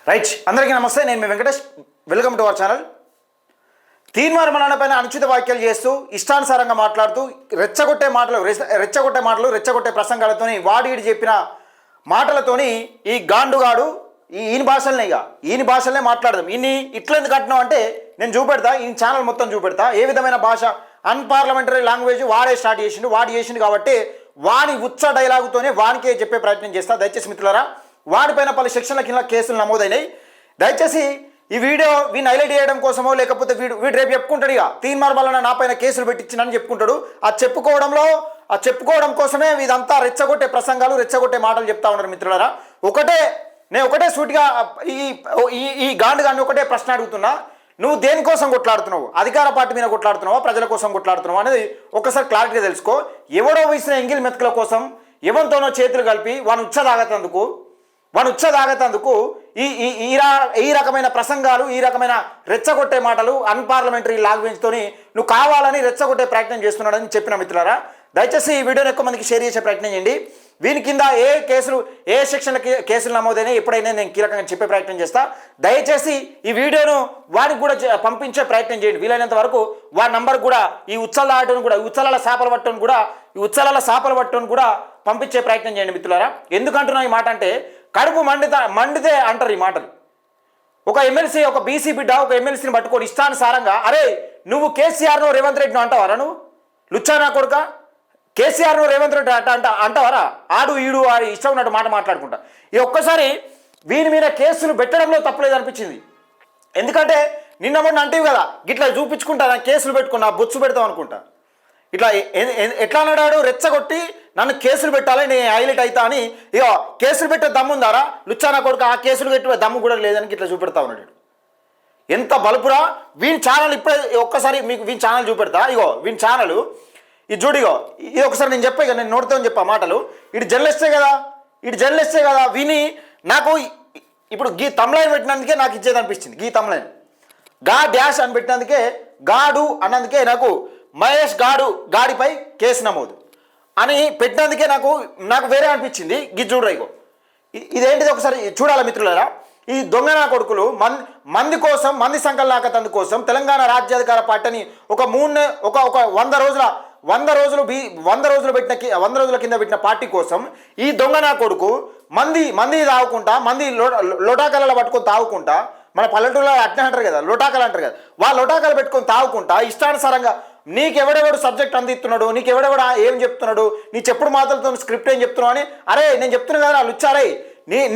Right, అందరికీ నమస్తే. నేను మీ Venkatesh. Welcome to our channel. Teenmar Mallanna పైన అనుచిత వ్యాఖ్యలు చేస్తూ ఇష్టానుసారంగా మాట్లాడుతూ రెచ్చగొట్టే రెచ్చగొట్టే ప్రసంగాలతోని వాడిడి చెప్పిన మాటలతోని ఈ గాండుగాడు ఈయన భాషలనే మాట్లాడదాం. ఈయన్ని ఇట్లా ఎందుకు కట్టినావు అంటే నేను చూపెడతా, ఈ ఛానల్ మొత్తం చూపెడతా ఏ విధమైన భాష అన్పార్లమెంటరీ లాంగ్వేజ్ వాడే స్టార్ట్ చేసిండు కాబట్టి వాని ఉచ్చ డైలాగుతోనే వానికే చెప్పే ప్రయత్నం చేస్తా. దయచేసి మిత్రులారా, వాడిపైన పలు సెక్షన్ల కింద కేసులు నమోదైనాయి. దయచేసి ఈ వీడియో వీడిని హైలైట్ చేయడం కోసమో లేకపోతే వీడు రేపు చెప్పుకుంటాడు, ఇక తీన్మార్ మల్లన్న నా పైన కేసులు పెట్టించినని చెప్పుకుంటాడు. ఆ చెప్పుకోవడం కోసమే ఇదంతా రెచ్చగొట్టే ప్రసంగాలు రెచ్చగొట్టే మాటలు చెప్తా ఉన్నారు. మిత్రులారా, నేను ఒకటే సూటిగా ఈ గాండుగాన్ని ఒకటే ప్రశ్న అడుగుతున్నా. నువ్వు దేనికోసం కొట్లాడుతున్నావు? అధికార పార్టీ మీద కొట్లాడుతున్నావా, ప్రజల కోసం కొట్లాడుతున్నావా అనేది ఒకసారి క్లారిటీగా తెలుసుకో. ఎవడో వేసిన ఎంగిల్ మెతుకుల కోసం ఎవరితోనో చేతులు కలిపి వాని ఉచ్చదాగతందుకు ఈ రకమైన ప్రసంగాలు, ఈ రకమైన రెచ్చగొట్టే మాటలు అన్పార్లమెంటరీ లాంగ్వేజ్తోని నువ్వు కావాలని రెచ్చగొట్టే ప్రయత్నం చేస్తున్నాడని చెప్పిన మిత్రులారా, దయచేసి ఈ వీడియోని ఎక్కువ మందికి షేర్ చేసే ప్రయత్నం చేయండి. వీని కింద ఏ సెక్షన్లకి కేసులు నమోదైనా ఎప్పుడైనా నేను కీలకంగా చెప్పే ప్రయత్నం చేస్తా. దయచేసి ఈ వీడియోను వారికి కూడా పంపించే ప్రయత్నం చేయండి. వీలైనంత వరకు వారి నంబర్ కూడా ఈ ఉచ్చలాల సాపల పట్టును కూడా పంపించే ప్రయత్నం చేయండి మిత్రులారా. ఎందుకంటున్నా ఈ మాట అంటే కడుపు మండితే అంటారు ఈ మాటలు. ఒక ఎమ్మెల్సీ, ఒక బీసీ బిడ్డ ఒక ఎమ్మెల్సీని పట్టుకొని ఇష్టానుసారంగా, అరే నువ్వు కేసీఆర్ను రేవంత్ రెడ్డిను అంటావారా? నువ్వు లుచ్చానా కొడుక, కేసీఆర్ను రేవంత్ రెడ్డి అంటావారా? ఆడు ఈడు ఆడి ఇష్టం ఉన్నట్టు మాట మాట్లాడుకుంటా. ఈ ఒక్కసారి వీని మీద కేసులు పెట్టడంలో తప్పలేదు అనిపించింది. ఎందుకంటే నిన్న మొన్న అంటేవి కదా, గిట్లా చూపించుకుంటా కేసులు పెట్టుకున్నా బొచ్చు పెడతాం అనుకుంటా. ఇట్లా ఎట్లా అన్నాడు, రెచ్చగొట్టి నన్ను కేసులు పెట్టాలి, నేను హైలైట్ అవుతా అని. ఇక కేసులు పెట్టే దమ్ముందారా లుచ్చానా కొడుకు? ఆ కేసులు పెట్టే దమ్ము కూడా లేదని ఇట్లా చూపెడతా ఉన్నాడు. ఎంత బలుపురా వీని ఛానల్! ఇప్పుడే ఒక్కసారి మీకు వీని ఛానల్ చూపెడతా. ఇగో వీని ఛానల్ ఇది చూడిగో. ఇది ఒకసారి నేను చెప్పా, ఇక నేను నోటితో చెప్పా మాటలు. ఇటు జర్నలిస్టే కదా విని నాకు ఇప్పుడు గీ తమ్లైన్ పెట్టినందుకే నాకు ఇచ్చేది అనిపించింది. గీ తమ్లైన్ గా డాష్ అని పెట్టినందుకే, గాడు అన్నందుకే నాకు మహేష్ గాడిపై కేసు నమోదు అని పెట్టినందుకే నాకు వేరే అనిపించింది. గిది చూడరా, ఇగో ఇదేంటిది ఒకసారి చూడాలి మిత్రులారా. ఈ దొంగనా కొడుకులు మంది సంకల్లాకతందు కోసం తెలంగాణ రాజ్యాధికార పార్టీని ఒక 100 రోజుల కింద పెట్టిన పార్టీ కోసం ఈ దొంగనా కొడుకు మంది తాగుకుంటా, మంది లోటాకలలో పట్టుకొని తాగుకుంటా, మన పల్లెటూరులో అట్నే అంటారు కదా, లోటాకలు అంటారు కదా, వాళ్ళ లోటాకలు పెట్టుకొని తాగుకుంటా ఇష్టానుసారంగా నీకెవడెవడు సబ్జెక్ట్ అందిస్తున్నాడు, నీకెవడెవడ ఏం చెప్తున్నాడు, నీ చెప్పుడు మాటలతో స్క్రిప్ట్ ఏం చెప్తున్నావు అని. అరే నేను చెప్తున్నా కదా లుచ్చారే,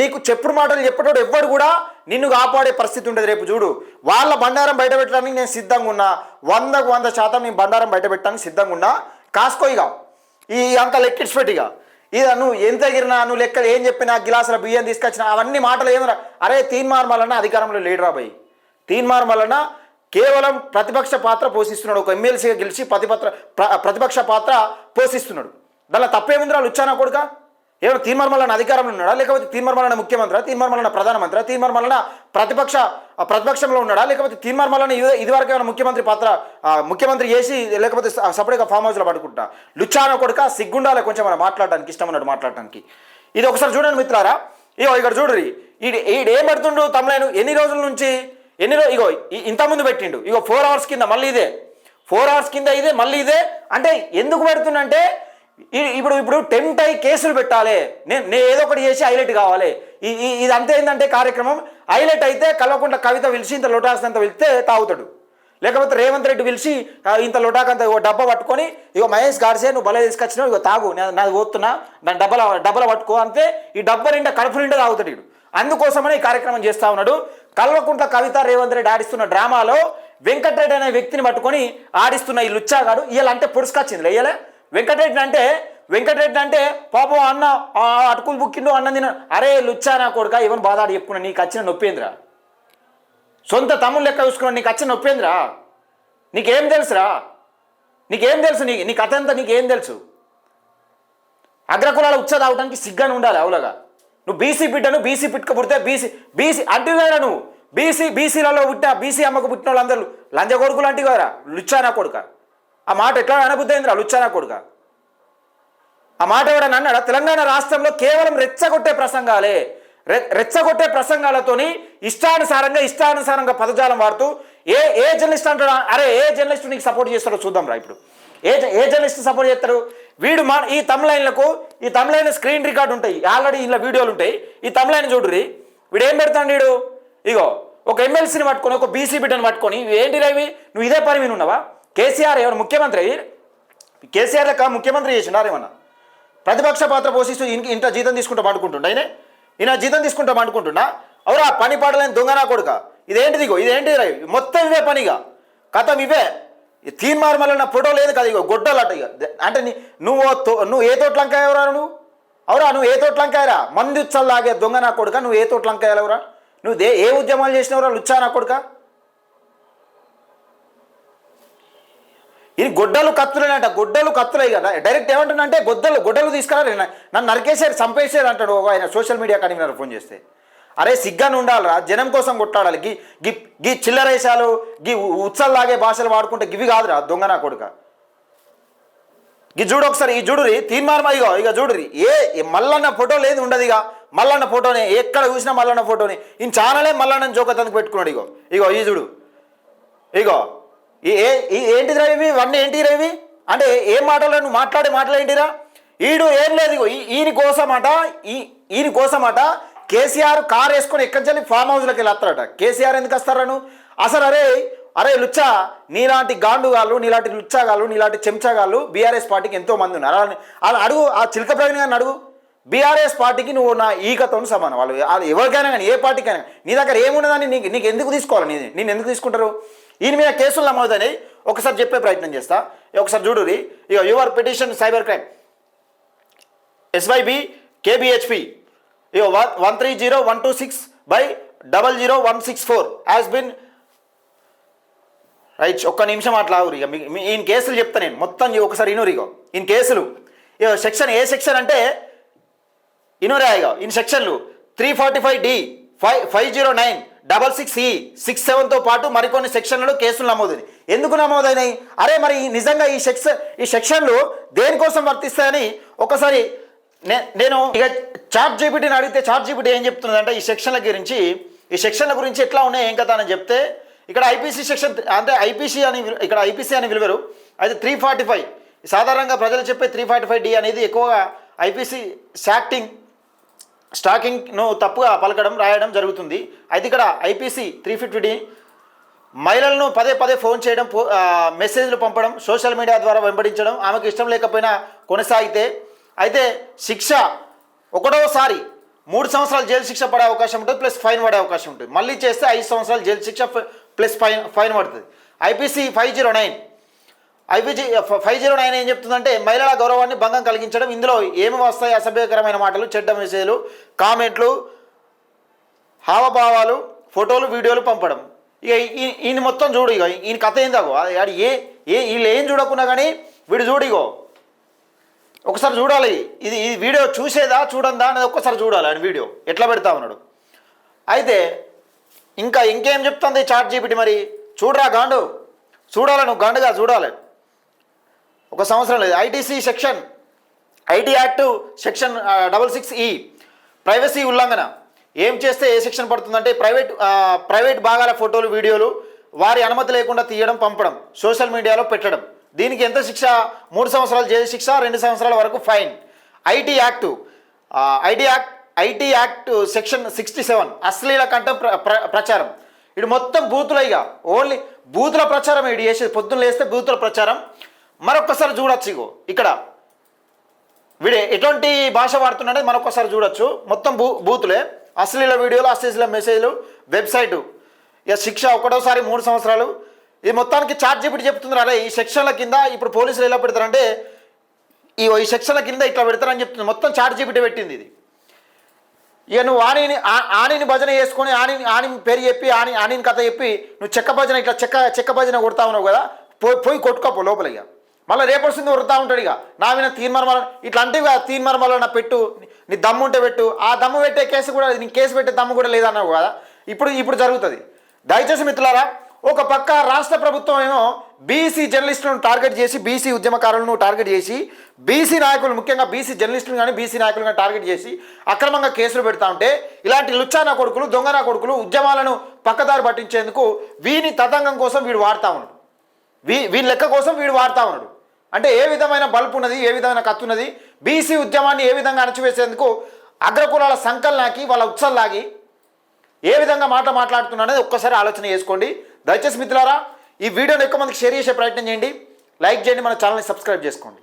నీకు చెప్పుడు మాటలు చెప్పేటోడు ఎవ్వడు కూడా నిన్ను కాపాడే పరిస్థితి ఉండదు. రేపు చూడు, వాళ్ళ బండారం బయట పెట్టడానికి నేను సిద్ధంగా ఉన్నా. 100% నేను బండారం బయట పెట్టడానికి సిద్ధంగా ఉన్నా. కాసుకో ఇక ఈ అంత లెక్కిడ్స్ పెట్టిగా ఇక నువ్వు ఎంత ఎగిరినా, నువ్వు లెక్కలు ఏం చెప్పినా, గిలాసుల బియ్యం తీసుకొచ్చినా, అవన్నీ మాటలు ఏమరా. అరే తీన్మార్ మల్లన్న అధికారంలో లేడు రాబాయి. తీన్మార్ మల్లన్న కేవలం ప్రతిపక్ష పాత్ర పోషిస్తున్నాడు. ఒక ఎమ్మెల్సీగా గెలిచి ప్రతిపక్ష పాత్ర పోషిస్తున్నాడు. దానిలో తప్పేముందిరా లుచ్చానా కొడుక? ఏమైనా తీన్మార్ మల్లన్న అధికారంలో ఉన్నాడా, లేకపోతే తీన్మార్ మల్లన్న ముఖ్యమంత్రి, తీన్మార్ మల్లన్న ప్రధానమంత్రి, తీన్మార్ మల్లన్న ప్రతిపక్షంలో ఉన్నాడా, లేకపోతే తీన్మార్ మల్లన్న ఇదివరకు ఏమైనా ముఖ్యమంత్రి చేసి లేకపోతే సపరేట్గా ఫామ్ హౌస్లో పడుకుంటా? లుచ్చానా కొడుక, సిగ్గుండాలి కొంచెం మనం మాట్లాడడానికి, ఇష్టం ఉన్నట్టు మాట్లాడటానికి. ఇది ఒకసారి చూడండి మిత్రులారా. ఇగో ఇక్కడ చూడరి, ఈడేం పెడుతుండు తమ్లైన్ ఎన్ని రోజుల నుంచి ఇగో ఇంతకుముందు పెట్టిండు. ఇగో 4 hours కింద మళ్ళీ ఇదే, 4 hours కింద ఇదే, మళ్ళీ ఇదే. అంటే ఎందుకు పెడుతుండంటే ఇప్పుడు టెంప్ట్ అయ్యి కేసులు పెట్టాలి, నేను ఏదో ఒకటి చేసి హైలైట్ కావాలి. ఇదంతా ఏంటంటే కార్యక్రమం హైలైట్ అయితే కల్వకుంట్ల కవిత పిలిచి ఇంత లొటాకంత వెళ్తే తాగుతాడు, లేకపోతే రేవంత్ రెడ్డి పిలిచి ఇంత లొటాకంత డబ్బా పట్టుకొని ఇగో మహేష్ గాడ్సే నువ్వు భలే తీసుకొచ్చినావు, ఇగో తాగు, నాది పోతున్నా, దాని డబ్బల పట్టుకో అంతే. ఈ డబ్బా నిండా కడుపు నిండా తాగుతాడు వీడు. అందుకోసమనే ఈ కార్యక్రమం చేస్తా ఉన్నాడు. కల్వకుంట్ల కవిత రేవంత్ రెడ్డి ఆడిస్తున్న డ్రామాలో వెంకటరెడ్డి అనే వ్యక్తిని పట్టుకొని ఆడిస్తున్న ఈ లుచ్చాగాడు ఇయ్యాలంటే పొడుచుకొచ్చింది లేయలే. వెంకటరెడ్డి అంటే పాపం అన్న అటుకులు బుక్కిండు అన్న తిన. అరే లుచ్చానా కొడుక, ఎవరిని బాధాడు చెప్పుకున్నా, నీకు వచ్చిన నొప్పేంద్రా? సొంత తమ్ముళ్ళు లెక్క చూసుకున్నా, నీకు వచ్చిన నొప్పేంద్రా? నీకేం తెలుసురా? నీ కథ అంతా నీకేం తెలుసు? అగ్రకులాల ఉచ్చ తాగడానికి సిగ్గాని ఉండాలి అవులగా. నువ్వు బీసీ బిడ్డను, బీసీ పిట్టుకు పుడితే బీసీ అంటివేరా. నువ్వు బీసీలలో పుట్టిన బీసీ అమ్మకు పుట్టిన వాళ్ళందరూ లంజ కొడుకులు అంటివేరా లుచ్చానా కొడుక. ఆ మాట ఎట్లా అనబుద్ధైందిరా లుచ్చానా కొడుక? ఆ మాట ఎవడని అన్నాడా? తెలంగాణ రాష్ట్రంలో కేవలం రెచ్చగొట్టే ప్రసంగాలే, రెచ్చగొట్టే ప్రసంగాలతోని ఇష్టానుసారంగా పదజాలం వాడుతూ ఏ జర్నలిస్ట్ అంటాడు, అరే ఏ జర్నలిస్ట్ నీకు సపోర్ట్ చేస్తాడో చూద్దాం రా. ఇప్పుడు ఏ జర్నలిస్ట్ సపోర్ట్ చేస్తారు? వీడు ఈ తమ్లైన్ స్క్రీన్ రికార్డు ఉంటాయి, ఆల్రెడీ ఇలా వీడియోలు ఉంటాయి. ఈ తమ్లైన్ చూడుర్రి, వీడు ఏం పెడతాడు? వీడు ఇగో ఒక ఎమ్మెల్సీని పట్టుకొని, ఒక బీసీ బిడ్డను పట్టుకొని, ఏంటి రవి నువ్వు ఇదే పని మీద ఉన్నావా? కేసీఆర్ ఎవరు ముఖ్యమంత్రి? కేసీఆర్ లెక్క ముఖ్యమంత్రి చేసిండారేమన్నా? ప్రతిపక్ష పాత్ర పోషిస్తూ ఇంత జీతం తీసుకుంటా పండుకుంటుండ ఈయన జీతం తీసుకుంటా పండుకుంటున్నా? అవురా పని పాడలేని దొంగనా కొడుక, ఇదేంటిది? ఇదేంటి రవి? మొత్తం ఇవే పనిగా కథం ఇవే. తీన్మార్ మళ్ళీ నా ఫోటో లేదు కదా, ఇగో గొడ్డలట. ఇక అంటే నువ్వు ఏ తోట్లంకాయ ఎవరా? నువ్వు ఏ తోట్లంకాయరా? మంది ఉత్సలు లాగే దొంగ నా కొడుక, నువ్వు ఏ తోట్లంకాయలవరా? నువ్వు ఏ ఉద్యమాలు చేసినవరా లుచ్చా నా కొడుక? ఇది గొడ్డలు కత్తులే కదా. డైరెక్ట్ ఏమంటున్నా అంటే గొడ్డలు తీసుకురా నన్ను నరికేసారు చంపేసారు అంటాడు ఆయన సోషల్ మీడియా కన్వీనర్ ఫోన్ చేస్తే. అరే సిగ్గాను ఉండాలిరా, జనం కోసం కొట్లాడాలి. గీ చిల్లరేసాలు గీ ఉత్సల్లాగే భాషలు వాడుకుంటే గివి కాదురా దొంగ నా కొడుక. చూడు ఒకసారి, ఈ చూడురి తీర్మానం. ఇక చూడురి, మల్లన్న ఫోటో లేదు ఉండదు. ఇక మల్లన్న ఫోటోనే ఎక్కడ చూసినా మల్లన్న ఫోటోని. ఈయన ఛానలే మల్లన్న జోకతందుకు పెట్టుకున్నాడు. ఈ చూడు, ఏంటిది రవి? ఇవన్నీ ఏంటి రవి? అంటే ఏం మాటలు నువ్వు మాట్లాడేంటిరా? ఈడు ఏం లేదు. ఈయన కోసమట కేసీఆర్ కార్ వేసుకొని ఎక్కడి నుంచి ఫామ్ హౌస్లోకి వెళ్ళి వస్తారట. కేసీఆర్ ఎందుకు వస్తారా నువ్వు అసలు? అరే లుచ్చా, నీలాంటి గాండుగాళ్ళు, నీలాంటి లుచ్చాగాళ్ళు, నీలాంటి చెంచాగాళ్ళు బీఆర్ఎస్ పార్టీకి ఎంతో మంది ఉన్నారు. అలా అడుగు, ఆ చిలక ప్రజ్ఞ గారిని అడుగు. బీఆర్ఎస్ పార్టీకి నువ్వు నా ఈకతో సమానం. వాళ్ళు ఎవరికైనా కానీ ఏ పార్టీకైనా నీ దగ్గర ఏమున్నదని నీకు ఎందుకు తీసుకోవాలి? నేను ఎందుకు తీసుకుంటారు? ఈయన మీద కేసులు నమోదని ఒకసారి చెప్పే ప్రయత్నం చేస్తా. ఒకసారి చూడురి. Your petition cyber crime SYB KBHP 130126/00164 has been right. ఒక్క నిమిషం అట్లా ఆగురు. ఇక ఈయన కేసులు చెప్తా నేను మొత్తం ఒకసారి ఇనురు. ఈయన కేసులు సెక్షన్ ఏ సెక్షన్ అంటే ఇనురా. ఈయన సెక్షన్లు 345D 50966E 67తో పాటు మరికొన్ని సెక్షన్లలో కేసులు నమోదైనవి. ఎందుకు నమోదైనాయి? అరే మరి నిజంగా ఈ సెక్షన్లు దేనికోసం వర్తిస్తాయని ఒకసారి నేను ఇక ChatGPTని అడిగితే ChatGPT ఏం చెప్తున్నదంటే ఈ సెక్షన్ల గురించి ఎట్లా ఉన్నాయి ఏం కదా అని చెప్తే, ఇక్కడ ఐపీసీ సెక్షన్ అంటే ఐపీసీ అని పిలువరు. అయితే 345 సాధారణంగా ప్రజలు చెప్పే 345D అనేది ఎక్కువగా ఐపీసీ స్టాకింగ్ను తప్పుగా పలకడం రాయడం జరుగుతుంది. అయితే ఇక్కడ ఐపీసీ 350D మహిళలను పదే ఫోన్ చేయడం, మెసేజ్లు పంపడం, సోషల్ మీడియా ద్వారా వెంబడించడం, ఆమెకు ఇష్టం లేకపోయినా కొనసాగితే అయితే శిక్ష ఒకటోసారి 3 సంవత్సరాలు జైలు శిక్ష పడే అవకాశం ఉంటుంది, ప్లస్ ఫైన్ పడే అవకాశం ఉంటుంది. మళ్ళీ చేస్తే 5 సంవత్సరాలు జైలు శిక్ష ప్లస్ ఫైన్ పడుతుంది. ఐపీసీ 509 ఏం చెప్తుందంటే మహిళల గౌరవాన్ని భంగం కలిగించడం. ఇందులో ఏమి వస్తాయి? అసభ్యకరమైన మాటలు, చెడ్డ మెసేజ్లు, కామెంట్లు, హావభావాలు, ఫోటోలు, వీడియోలు పంపడం. ఇక ఈయన మొత్తం చూడు. ఈయన కథ ఏందాగో వీళ్ళు ఏం చూడకున్నా కానీ వీడు చూడు. ఒకసారి చూడాలి. ఇది వీడియో చూడందా అనేది ఒక్కసారి చూడాలి. ఆయన వీడియో ఎట్లా పెడతా ఉన్నాడు. అయితే ఇంకేం చెప్తుంది ChatGPT? మరి చూడరా గాండు, చూడాలి నువ్వు గాండుగా చూడాలి. 1 సంవత్సరం లేదు. IT act section 66E privacy ఉల్లంఘన. ఏం చేస్తే ఏ సెక్షన్ పడుతుందంటే ప్రైవేట్ భాగాల ఫోటోలు, వీడియోలు వారి అనుమతి లేకుండా తీయడం, పంపడం, సోషల్ మీడియాలో పెట్టడం. దీనికి ఎంత శిక్ష? 3 సంవత్సరాలు జైలు శిక్ష, 2 సంవత్సరాల వరకు ఫైన్. ఐటీ యాక్ట్ సెక్షన్ 67 అశ్లీల కంఠం ప్రచారం. ఇటు మొత్తం బూతులైగా ఓన్లీ బూతుల ప్రచారం ఇటు చేసేది. పొద్దున్న లేస్తే బూతుల ప్రచారం. మరొక్కసారి చూడొచ్చు. ఇక్కడ వీడు ఎటువంటి భాష వాడుతున్నాడో మరొకసారి చూడొచ్చు. మొత్తం బూతులే, అశ్లీల వీడియోలు, అశ్లీల మెసేజ్లు, వెబ్సైటు. ఇక శిక్ష ఒకటోసారి 3 సంవత్సరాలు. ఇది మొత్తానికి ChatGPT చెప్తున్నారు. అరే ఈ సెక్షన్ల కింద ఇప్పుడు పోలీసులు ఎలా పెడతారంటే ఈ సెక్షన్ల కింద ఇట్లా పెడతారని చెప్తుంది. మొత్తం ChatGPT పెట్టింది ఇది. ఇక నువ్వు ఆనిని భజన చేసుకొని ఆని పేరు చెప్పి ఆనిని కథ చెప్పి నువ్వు చెక్క భజన ఇట్లా చెక్క భజన కొడతా ఉన్నావు కదా, పోయి కొట్టుకోపో లోపల. ఇక మళ్ళీ రేపొస్తుంది కొడతా ఉంటాడు. ఇక నా మీద తీర్మార్మల ఇట్లా అంటే తీర్మార్మల నా పెట్టు, నీ దమ్ము ఉంటే పెట్టు. ఆ దమ్ము పెట్టే కేసు కూడా, నీ కేసు పెట్టే దమ్ము కూడా లేదన్నావు కదా. ఇప్పుడు జరుగుతుంది. దయచేసి మిత్రులారా ఒక పక్క రాష్ట్ర ప్రభుత్వం ఏమో బీసీ జర్నలిస్టులను టార్గెట్ చేసి బీసీ ఉద్యమకారులను టార్గెట్ చేసి బీసీ నాయకులు ముఖ్యంగా బీసీ జర్నలిస్టులు కానీ బీసీ నాయకులు కానీ టార్గెట్ చేసి అక్రమంగా కేసులు పెడతా ఉంటే ఇలాంటి లుచ్చానా కొడుకులు దొంగనా కొడుకులు ఉద్యమాలను పక్కదారి పట్టించేందుకు వీని తతంగం కోసం వీడు వాడుతూ ఉన్నాడు. వీని లెక్క కోసం వీడు వాడుతూ ఉన్నాడు. అంటే ఏ విధమైన బల్పు ఉన్నది, ఏ విధమైన కత్తి ఉన్నది, బీసీ ఉద్యమాన్ని ఏ విధంగా అణచివేసేందుకు అగ్రకులాల సంకల్నాకి వాళ్ళ ఉత్సల్లాగి ఏ విధంగా మాట్లాడుతున్నా అనేది ఒక్కసారి ఆలోచన చేసుకోండి. దయచేసి మిత్రులారా ఈ వీడియోని ఎక్కువ మందికి షేర్ చేసే ప్రయత్నం చేయండి, లైక్ చేయండి, మన ఛానల్ని సబ్స్క్రైబ్ చేసుకోండి.